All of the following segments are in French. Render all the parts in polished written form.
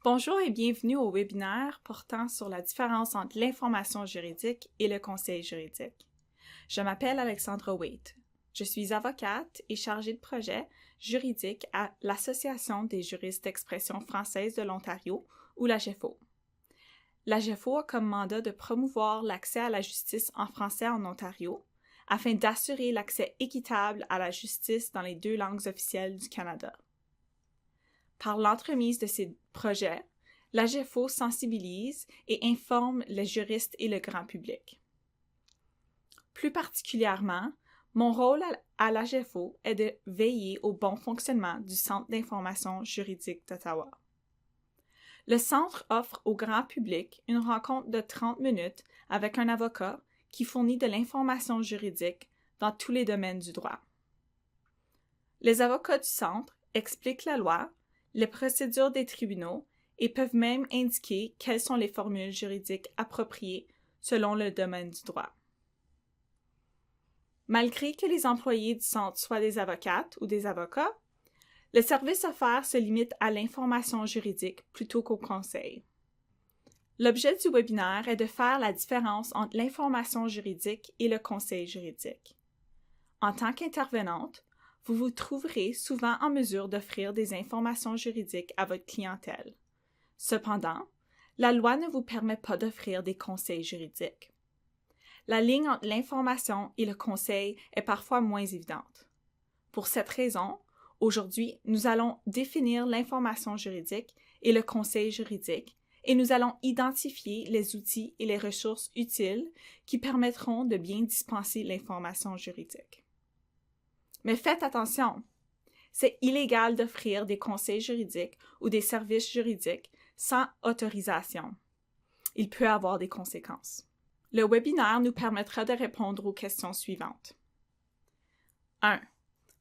Bonjour et bienvenue au webinaire portant sur la différence entre l'information juridique et le conseil juridique. Je m'appelle Alexandra Waite. Je suis avocate et chargée de projet juridique à l'Association des juristes d'expression française de l'Ontario, ou la GEFO. La GEFO a comme mandat de promouvoir l'accès à la justice en français en Ontario, afin d'assurer l'accès équitable à la justice dans les deux langues officielles du Canada. Par l'entremise de ces projets, la GEFO sensibilise et informe les juristes et le grand public. Plus particulièrement, mon rôle à la GEFO est de veiller au bon fonctionnement du Centre d'information juridique d'Ottawa. Le centre offre au grand public une rencontre de 30 minutes avec un avocat qui fournit de l'information juridique dans tous les domaines du droit. Les avocats du centre expliquent la loi, les procédures des tribunaux et peuvent même indiquer quelles sont les formules juridiques appropriées selon le domaine du droit. Malgré que les employés du centre soient des avocates ou des avocats, le service offert se limite à l'information juridique plutôt qu'au conseil. L'objet du webinaire est de faire la différence entre l'information juridique et le conseil juridique. En tant qu'intervenante, vous vous trouverez souvent en mesure d'offrir des informations juridiques à votre clientèle. Cependant, la loi ne vous permet pas d'offrir des conseils juridiques. La ligne entre l'information et le conseil est parfois moins évidente. Pour cette raison, aujourd'hui, nous allons définir l'information juridique et le conseil juridique et nous allons identifier les outils et les ressources utiles qui permettront de bien dispenser l'information juridique. Mais faites attention, c'est illégal d'offrir des conseils juridiques ou des services juridiques sans autorisation. Il peut avoir des conséquences. Le webinaire nous permettra de répondre aux questions suivantes. 1.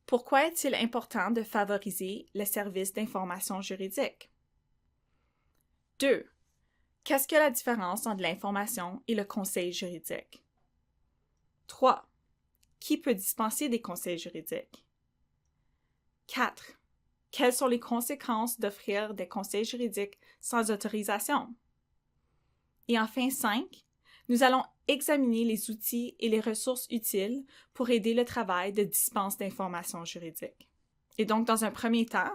Pourquoi est-il important de favoriser les services d'information juridique? 2. Qu'est-ce que la différence entre l'information et le conseil juridique? 3. Qui peut dispenser des conseils juridiques? 4. Quelles sont les conséquences d'offrir des conseils juridiques sans autorisation? Et enfin 5. Nous allons examiner les outils et les ressources utiles pour aider le travail de dispense d'informations juridiques. Et donc, dans un premier temps,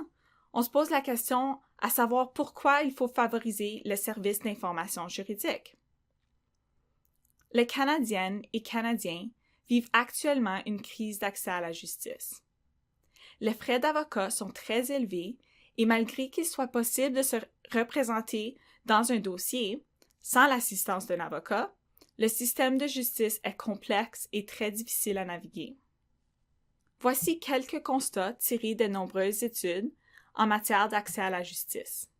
on se pose la question à savoir pourquoi il faut favoriser le service d'information juridique. Les Canadiennes et Canadiens vivent actuellement une crise d'accès à la justice. Les frais d'avocat sont très élevés et malgré qu'il soit possible de se représenter dans un dossier sans l'assistance d'un avocat, le système de justice est complexe et très difficile à naviguer. Voici quelques constats tirés de nombreuses études en matière d'accès à la justice.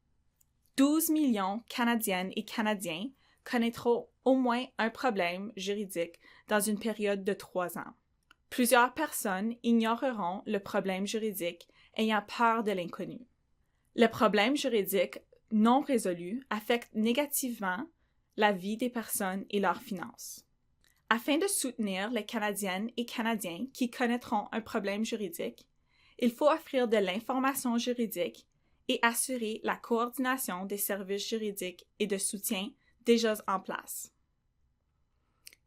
12 millions Canadiennes et Canadiens connaîtront au moins un problème juridique dans une période de 3 ans. Plusieurs personnes ignoreront le problème juridique ayant peur de l'inconnu. Le problème juridique non résolu affecte négativement la vie des personnes et leurs finances. Afin de soutenir les Canadiennes et Canadiens qui connaîtront un problème juridique, il faut offrir de l'information juridique et assurer la coordination des services juridiques et de soutien déjà en place.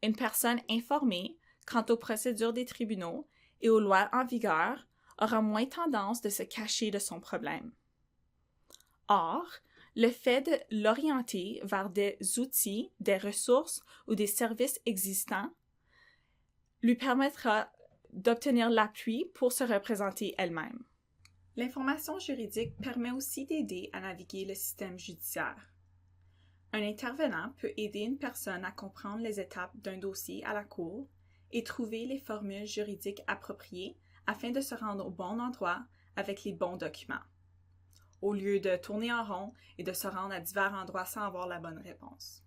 Une personne informée quant aux procédures des tribunaux et aux lois en vigueur aura moins tendance de se cacher de son problème. Or, le fait de l'orienter vers des outils, des ressources ou des services existants lui permettra d'obtenir l'appui pour se représenter elle-même. L'information juridique permet aussi d'aider à naviguer le système judiciaire. Un intervenant peut aider une personne à comprendre les étapes d'un dossier à la cour et trouver les formules juridiques appropriées afin de se rendre au bon endroit avec les bons documents, au lieu de tourner en rond et de se rendre à divers endroits sans avoir la bonne réponse.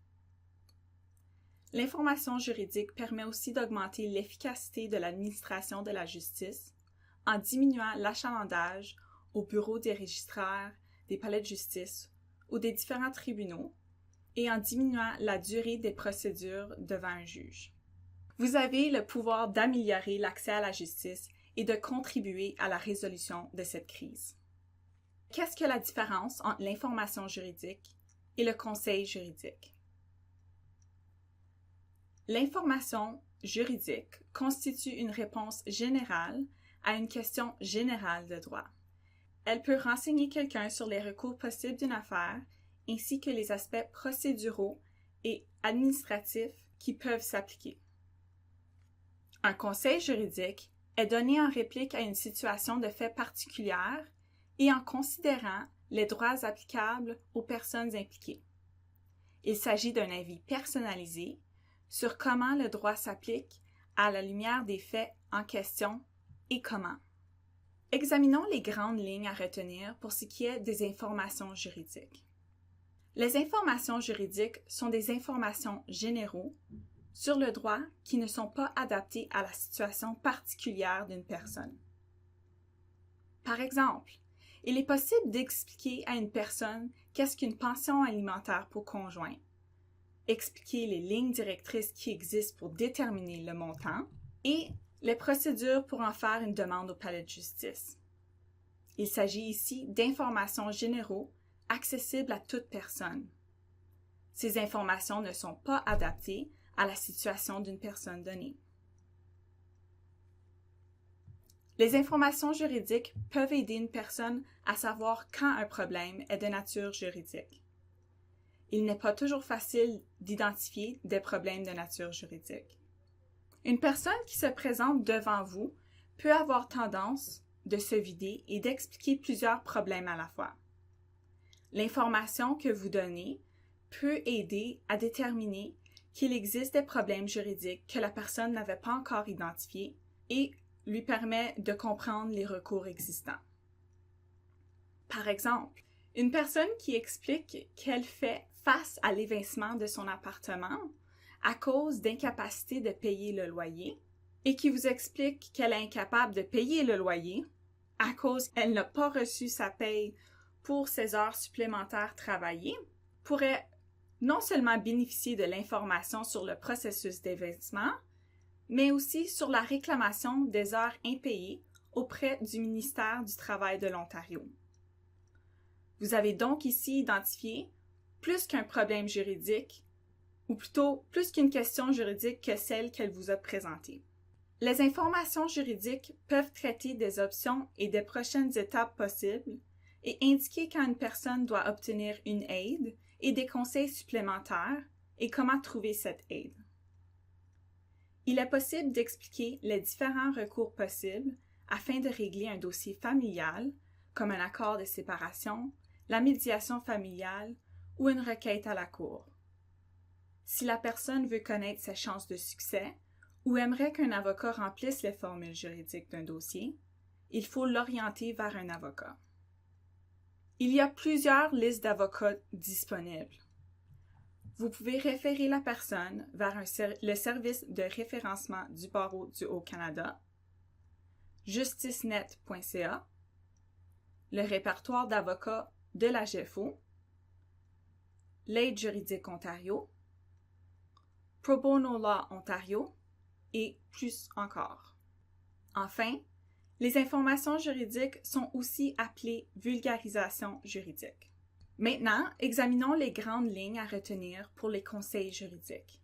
L'information juridique permet aussi d'augmenter l'efficacité de l'administration de la justice en diminuant l'achalandage au bureau des registraires, des palais de justice ou des différents tribunaux et en diminuant la durée des procédures devant un juge. Vous avez le pouvoir d'améliorer l'accès à la justice et de contribuer à la résolution de cette crise. Qu'est-ce que la différence entre l'information juridique et le conseil juridique? L'information juridique constitue une réponse générale à une question générale de droit. Elle peut renseigner quelqu'un sur les recours possibles d'une affaire ainsi que les aspects procéduraux et administratifs qui peuvent s'appliquer. Un conseil juridique est donné en réplique à une situation de fait particulière et en considérant les droits applicables aux personnes impliquées. Il s'agit d'un avis personnalisé sur comment le droit s'applique à la lumière des faits en question et comment. Examinons les grandes lignes à retenir pour ce qui est des informations juridiques. Les informations juridiques sont des informations généraux sur le droit qui ne sont pas adaptées à la situation particulière d'une personne. Par exemple, il est possible d'expliquer à une personne qu'est-ce qu'une pension alimentaire pour conjoint, expliquer les lignes directrices qui existent pour déterminer le montant et les procédures pour en faire une demande au palais de justice. Il s'agit ici d'informations généraux accessibles à toute personne. Ces informations ne sont pas adaptées à la situation d'une personne donnée. Les informations juridiques peuvent aider une personne à savoir quand un problème est de nature juridique. Il n'est pas toujours facile d'identifier des problèmes de nature juridique. Une personne qui se présente devant vous peut avoir tendance de se vider et d'expliquer plusieurs problèmes à la fois. L'information que vous donnez peut aider à déterminer qu'il existe des problèmes juridiques que la personne n'avait pas encore identifiés et lui permet de comprendre les recours existants. Par exemple, une personne qui explique qu'elle fait face à l'évincement de son appartement à cause d'incapacité de payer le loyer et qui vous explique qu'elle est incapable de payer le loyer à cause qu'elle n'a pas reçu sa paye pour ses heures supplémentaires travaillées, pourrait non seulement bénéficier de l'information sur le processus d'évincement, mais aussi sur la réclamation des heures impayées auprès du ministère du Travail de l'Ontario. Vous avez donc ici identifié plus qu'un problème juridique, ou plutôt plus qu'une question juridique que celle qu'elle vous a présentée. Les informations juridiques peuvent traiter des options et des prochaines étapes possibles et indiquer quand une personne doit obtenir une aide et des conseils supplémentaires et comment trouver cette aide. Il est possible d'expliquer les différents recours possibles afin de régler un dossier familial, comme un accord de séparation, la médiation familiale ou une requête à la cour. Si la personne veut connaître ses chances de succès ou aimerait qu'un avocat remplisse les formules juridiques d'un dossier, il faut l'orienter vers un avocat. Il y a plusieurs listes d'avocats disponibles. Vous pouvez référer la personne vers le service de référencement du barreau du Haut-Canada, justicenet.ca, le répertoire d'avocats de la GEFO, l'Aide juridique Ontario, Pro Bono Law Ontario et plus encore. Enfin, les informations juridiques sont aussi appelées vulgarisation juridique. Maintenant, examinons les grandes lignes à retenir pour les conseils juridiques.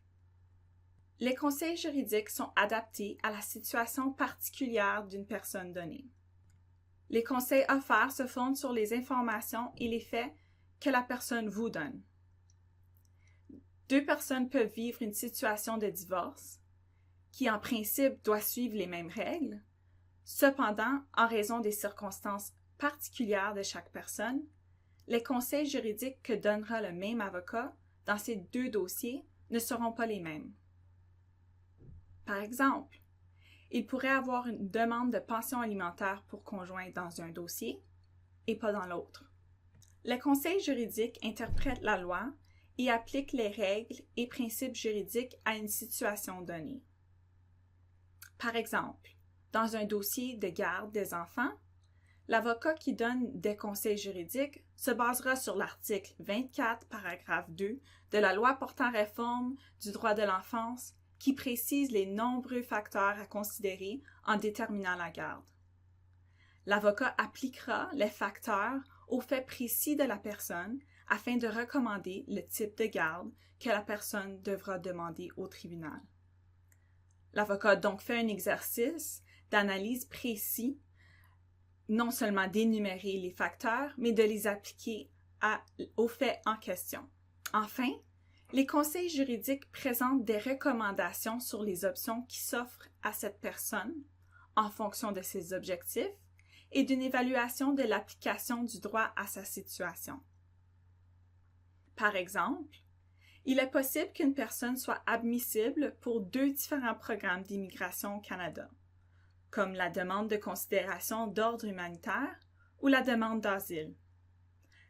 Les conseils juridiques sont adaptés à la situation particulière d'une personne donnée. Les conseils offerts se fondent sur les informations et les faits que la personne vous donne. Deux personnes peuvent vivre une situation de divorce qui, en principe, doit suivre les mêmes règles. Cependant, en raison des circonstances particulières de chaque personne, les conseils juridiques que donnera le même avocat dans ces deux dossiers ne seront pas les mêmes. Par exemple, il pourrait avoir une demande de pension alimentaire pour conjoint dans un dossier et pas dans l'autre. Les conseils juridiques interprètent la loi et appliquent les règles et principes juridiques à une situation donnée. Par exemple, dans un dossier de garde des enfants, l'avocat qui donne des conseils juridiques se basera sur l'article 24, paragraphe 2 de la Loi portant réforme du droit de l'enfance qui précise les nombreux facteurs à considérer en déterminant la garde. L'avocat appliquera les facteurs aux faits précis de la personne afin de recommander le type de garde que la personne devra demander au tribunal. L'avocat a donc fait un exercice d'analyse précis, non seulement d'énumérer les facteurs, mais de les appliquer aux faits en question. Enfin, les conseils juridiques présentent des recommandations sur les options qui s'offrent à cette personne en fonction de ses objectifs et d'une évaluation de l'application du droit à sa situation. Par exemple, il est possible qu'une personne soit admissible pour 2 différents programmes d'immigration au Canada, comme la demande de considération d'ordre humanitaire ou la demande d'asile.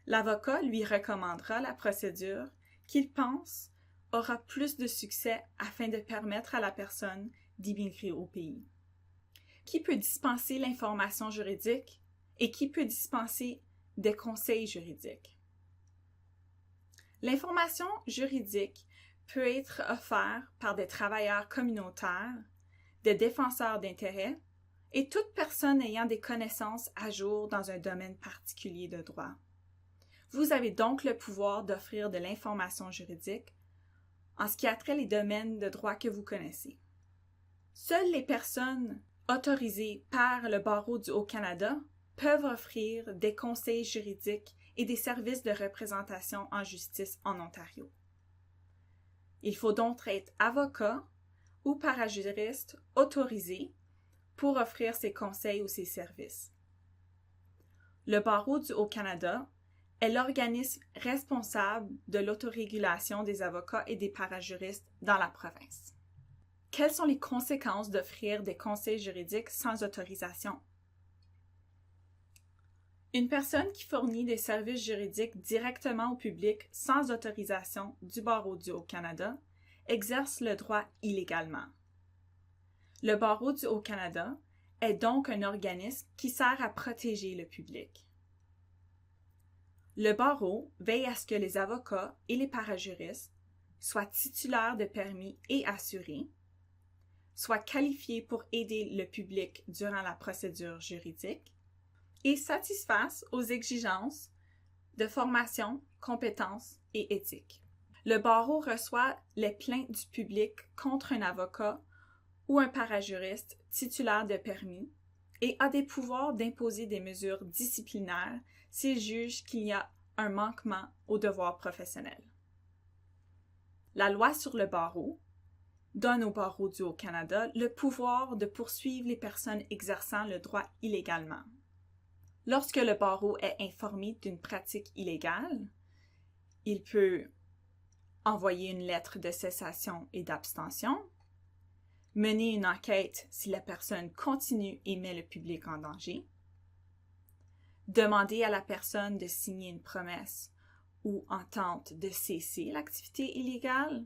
L'avocat lui recommandera la procédure qu'il pense aura plus de succès afin de permettre à la personne d'immigrer au pays. Qui peut dispenser l'information juridique et qui peut dispenser des conseils juridiques? L'information juridique peut être offerte par des travailleurs communautaires, des défenseurs d'intérêts et toute personne ayant des connaissances à jour dans un domaine particulier de droit. Vous avez donc le pouvoir d'offrir de l'information juridique en ce qui a trait les domaines de droit que vous connaissez. Seules les personnes autorisées par le barreau du Haut-Canada peuvent offrir des conseils juridiques et des services de représentation en justice en Ontario. Il faut donc être avocat ou parajuriste autorisé pour offrir ces conseils ou ces services. Le barreau du Haut-Canada est l'organisme responsable de l'autorégulation des avocats et des parajuristes dans la province. Quelles sont les conséquences d'offrir des conseils juridiques sans autorisation? Une personne qui fournit des services juridiques directement au public sans autorisation du barreau du Haut-Canada exerce le droit illégalement. Le barreau du Haut-Canada est donc un organisme qui sert à protéger le public. Le barreau veille à ce que les avocats et les parajuristes soient titulaires de permis et assurés, soient qualifiés pour aider le public durant la procédure juridique et satisfassent aux exigences de formation, compétences et éthique. Le barreau reçoit les plaintes du public contre un avocat ou un parajuriste titulaire de permis et a des pouvoirs d'imposer des mesures disciplinaires s'il juge qu'il y a un manquement au devoir professionnel. La loi sur le barreau donne au barreau du Haut-Canada le pouvoir de poursuivre les personnes exerçant le droit illégalement. Lorsque le barreau est informé d'une pratique illégale, il peut envoyer une lettre de cessation et d'abstention, mener une enquête si la personne continue et met le public en danger, demander à la personne de signer une promesse ou entente de cesser l'activité illégale,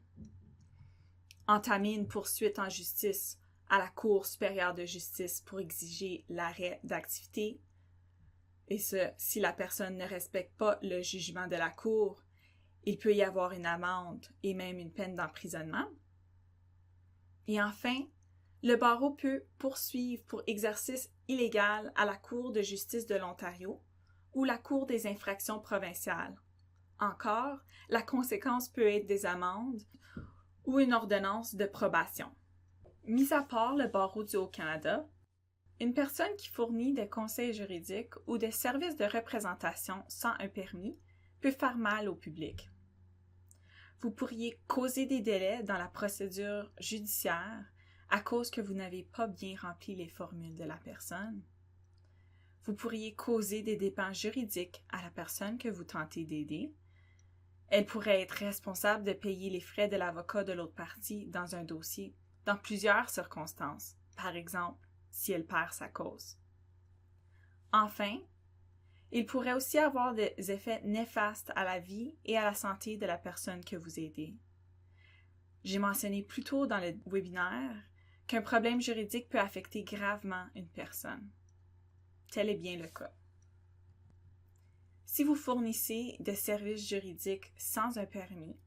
entamer une poursuite en justice à la Cour supérieure de justice pour exiger l'arrêt d'activité, et ce, si la personne ne respecte pas le jugement de la Cour, il peut y avoir une amende et même une peine d'emprisonnement. Et enfin, le barreau peut poursuivre pour exercice illégal à la Cour de justice de l'Ontario ou la Cour des infractions provinciales. Encore, la conséquence peut être des amendes ou une ordonnance de probation. Mis à part le barreau du Haut-Canada, une personne qui fournit des conseils juridiques ou des services de représentation sans un permis peut faire mal au public. Vous pourriez causer des délais dans la procédure judiciaire à cause que vous n'avez pas bien rempli les formules de la personne. Vous pourriez causer des dépenses juridiques à la personne que vous tentez d'aider. Elle pourrait être responsable de payer les frais de l'avocat de l'autre partie dans un dossier dans plusieurs circonstances, par exemple si elle perd sa cause. Enfin, il pourrait aussi avoir des effets néfastes à la vie et à la santé de la personne que vous aidez. J'ai mentionné plus tôt dans le webinaire qu'un problème juridique peut affecter gravement une personne. Tel est bien le cas. Si vous fournissez des services juridiques sans un permis,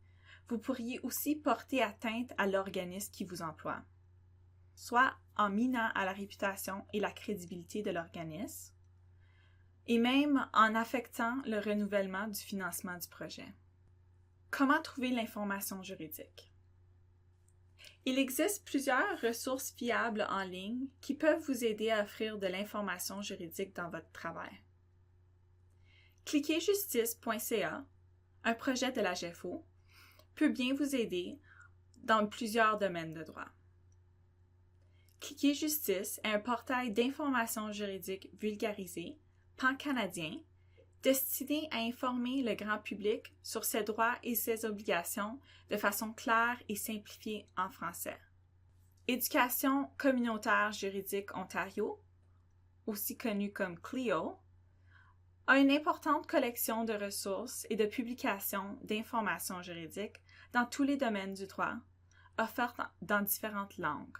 vous pourriez aussi porter atteinte à l'organisme qui vous emploie, soit en minant à la réputation et la crédibilité de l'organisme, et même en affectant le renouvellement du financement du projet. Comment trouver l'information juridique? Il existe plusieurs ressources fiables en ligne qui peuvent vous aider à offrir de l'information juridique dans votre travail. Cliquerjustice.ca, un projet de la GEFO, peut bien vous aider dans plusieurs domaines de droit. Cliquer Justice est un portail d'information juridique vulgarisé, pan-canadien, destiné à informer le grand public sur ses droits et ses obligations de façon claire et simplifiée en français. Éducation communautaire juridique Ontario, aussi connu comme CLIO, a une importante collection de ressources et de publications d'informations juridiques dans tous les domaines du droit, offertes dans différentes langues.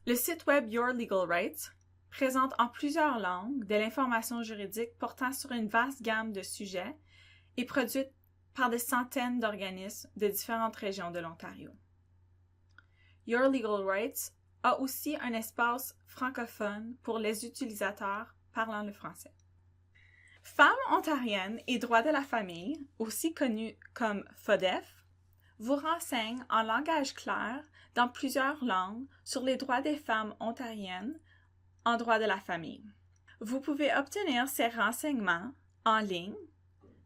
Le site web Your Legal Rights présente en plusieurs langues de l'information juridique portant sur une vaste gamme de sujets et produite par des centaines d'organismes de différentes régions de l'Ontario. Your Legal Rights a aussi un espace francophone pour les utilisateurs parlant le français. Femmes ontariennes et droits de la famille, aussi connu comme FODEF, vous renseigne en langage clair dans plusieurs langues sur les droits des femmes ontariennes en droit de la famille. Vous pouvez obtenir ces renseignements en ligne,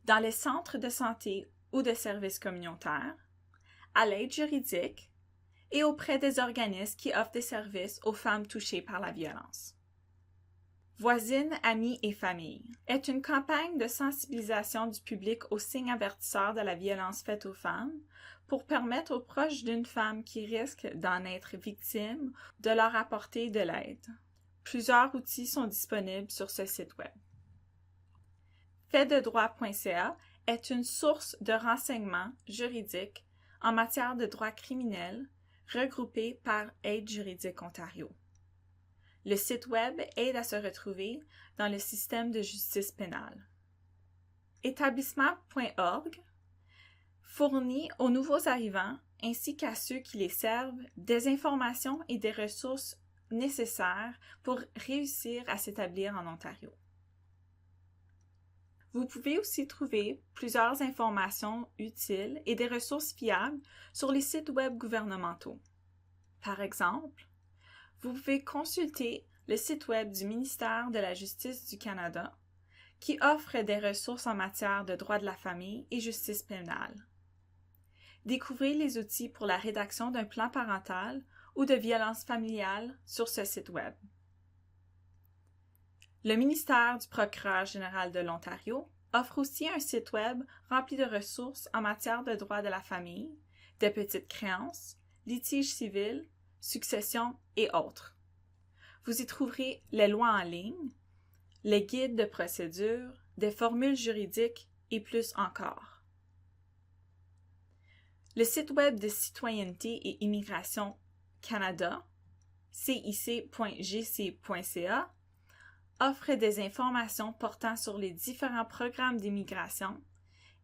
dans les centres de santé ou de services communautaires, à l'aide juridique et auprès des organismes qui offrent des services aux femmes touchées par la violence. Voisines, amis et famille est une campagne de sensibilisation du public aux signes avertisseurs de la violence faite aux femmes pour permettre aux proches d'une femme qui risque d'en être victime de leur apporter de l'aide. Plusieurs outils sont disponibles sur ce site web. Faitdedroit.ca est une source de renseignements juridiques en matière de droit criminel regroupée par Aide juridique Ontario. Le site web aide à se retrouver dans le système de justice pénale. Établissement.org fournit aux nouveaux arrivants ainsi qu'à ceux qui les servent des informations et des ressources nécessaires pour réussir à s'établir en Ontario. Vous pouvez aussi trouver plusieurs informations utiles et des ressources fiables sur les sites web gouvernementaux. Par exemple, vous pouvez consulter le site web du ministère de la Justice du Canada qui offre des ressources en matière de droit de la famille et justice pénale. Découvrez les outils pour la rédaction d'un plan parental ou de violence familiale sur ce site web. Le ministère du procureur général de l'Ontario offre aussi un site web rempli de ressources en matière de droit de la famille, des petites créances, litiges civils, succession et autres. Vous y trouverez les lois en ligne, les guides de procédure, des formules juridiques et plus encore. Le site web de Citoyenneté et Immigration Canada, cic.gc.ca, offre des informations portant sur les différents programmes d'immigration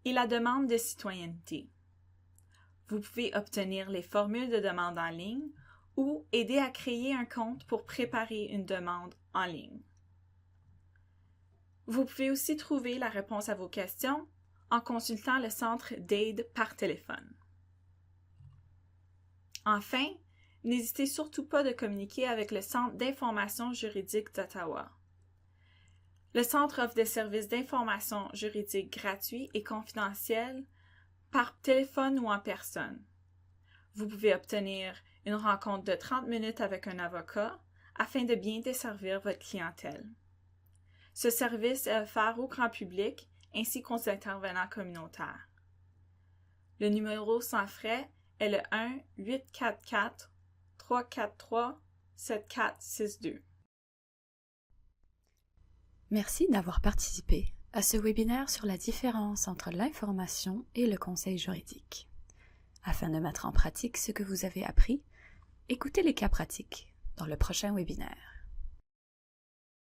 et la demande de citoyenneté. Vous pouvez obtenir les formules de demande en ligne ou aider à créer un compte pour préparer une demande en ligne. Vous pouvez aussi trouver la réponse à vos questions en consultant le centre d'aide par téléphone. Enfin, n'hésitez surtout pas de communiquer avec le Centre d'information juridique d'Ottawa. Le Centre offre des services d'information juridique gratuits et confidentiels par téléphone ou en personne. Vous pouvez obtenir une rencontre de 30 minutes avec un avocat afin de bien desservir votre clientèle. Ce service est offert au grand public ainsi qu'aux intervenants communautaires. Le numéro sans frais est le 1-844-343-7462. Merci d'avoir participé à ce webinaire sur la différence entre l'information et le conseil juridique. Afin de mettre en pratique ce que vous avez appris, écoutez les cas pratiques dans le prochain webinaire.